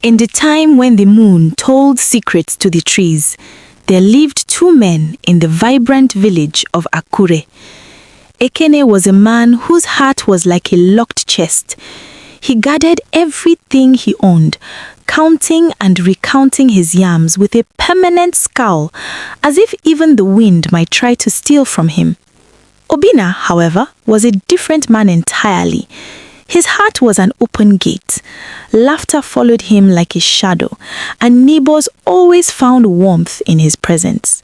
In the time when the moon told secrets to the trees, there lived two men in the vibrant village of Akure. Ekene was a man whose heart was like a locked chest. He gathered everything he owned, counting and recounting his yams with a permanent scowl, as if even the wind might try to steal from him. Obinna, however, was a different man entirely. His heart was an open gate. Laughter followed him like a shadow, and neighbors always found warmth in his presence.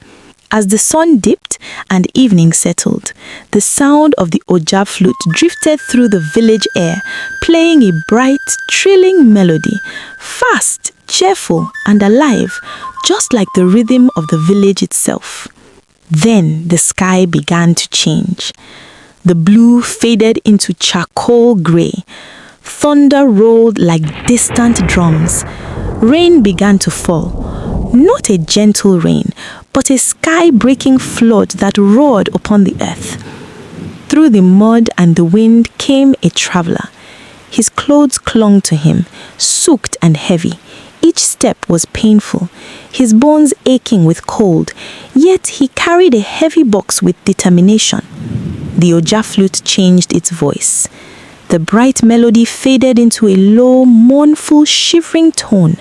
As the sun dipped and evening settled, the sound of the Oja flute drifted through the village air, playing a bright, thrilling melody, fast, cheerful, and alive, just like the rhythm of the village itself. Then the sky began to change. The blue faded into charcoal gray. Thunder rolled like distant drums. Rain began to fall. Not a gentle rain, but a sky-breaking flood that roared upon the earth. Through the mud and the wind came a traveler. His clothes clung to him, soaked and heavy. Each step was painful, his bones aching with cold, yet he carried a heavy box with determination. The Oja flute changed its voice. The bright melody faded into a low, mournful, shivering tone,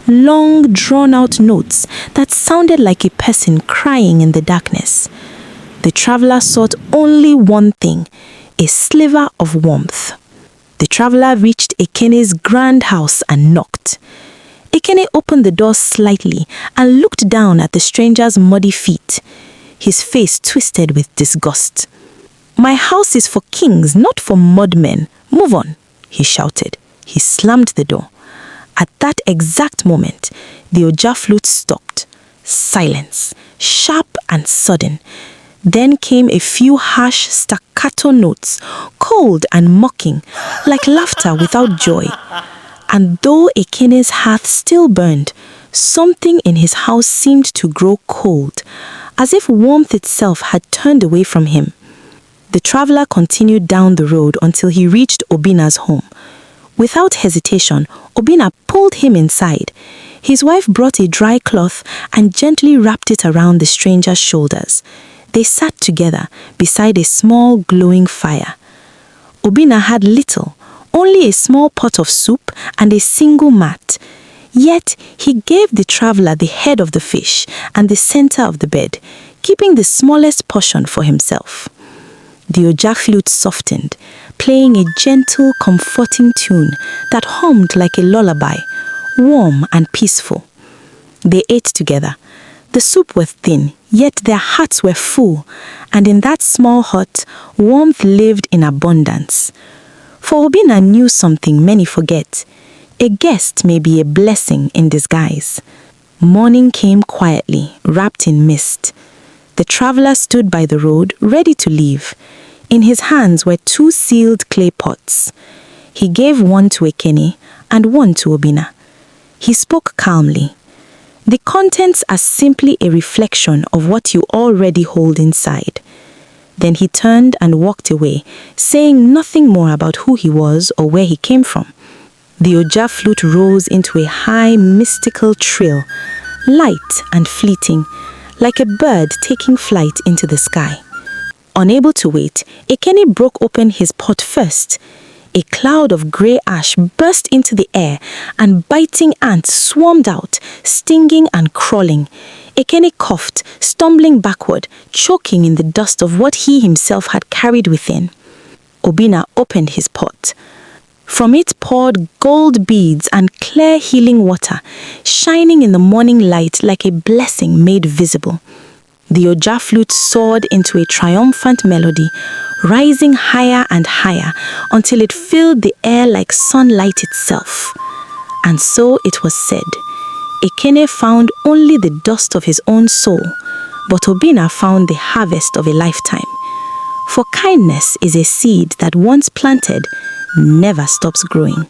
long, drawn-out notes that sounded like a person crying in the darkness. The traveler sought only one thing, a sliver of warmth. The traveler reached Ekene's grand house and knocked. Ekene opened the door slightly and looked down at the stranger's muddy feet. His face twisted with disgust. "My house is for kings, not for mudmen. Move on," he shouted. He slammed the door. At that exact moment, the Oja flute stopped. Silence, sharp and sudden. Then came a few harsh staccato notes, cold and mocking, like laughter without joy. And though Ekene's heart still burned, something in his house seemed to grow cold, as if warmth itself had turned away from him. The traveler continued down the road until he reached Obinna's home. Without hesitation, Obinna pulled him inside. His wife brought a dry cloth and gently wrapped it around the stranger's shoulders. They sat together beside a small glowing fire. Obinna had little, only a small pot of soup and a single mat. Yet he gave the traveler the head of the fish and the center of the bed, keeping the smallest portion for himself. The Oja flute softened, playing a gentle, comforting tune that hummed like a lullaby, warm and peaceful. They ate together. The soup was thin, yet their hearts were full, and in that small hut, warmth lived in abundance. For Obinna knew something many forget. A guest may be a blessing in disguise. Morning came quietly, wrapped in mist. The traveler stood by the road, ready to leave. In his hands were two sealed clay pots. He gave one to Ekene and one to Obinna. He spoke calmly. The contents are simply a reflection of what you already hold inside. Then he turned and walked away, saying nothing more about who he was or where he came from. The Oja flute rose into a high, mystical trill, light and fleeting, like a bird taking flight into the sky. Unable to wait, Ekene broke open his pot first. A cloud of grey ash burst into the air, and biting ants swarmed out, stinging and crawling. Ekene coughed, stumbling backward, choking in the dust of what he himself had carried within. Obinna opened his pot. From it poured gold beads and clear healing water, shining in the morning light like a blessing made visible. The Oja flute soared into a triumphant melody, rising higher and higher until it filled the air like sunlight itself. And so it was said. Ekene found only the dust of his own soul, but Obinna found the harvest of a lifetime. For kindness is a seed that once planted never stops growing.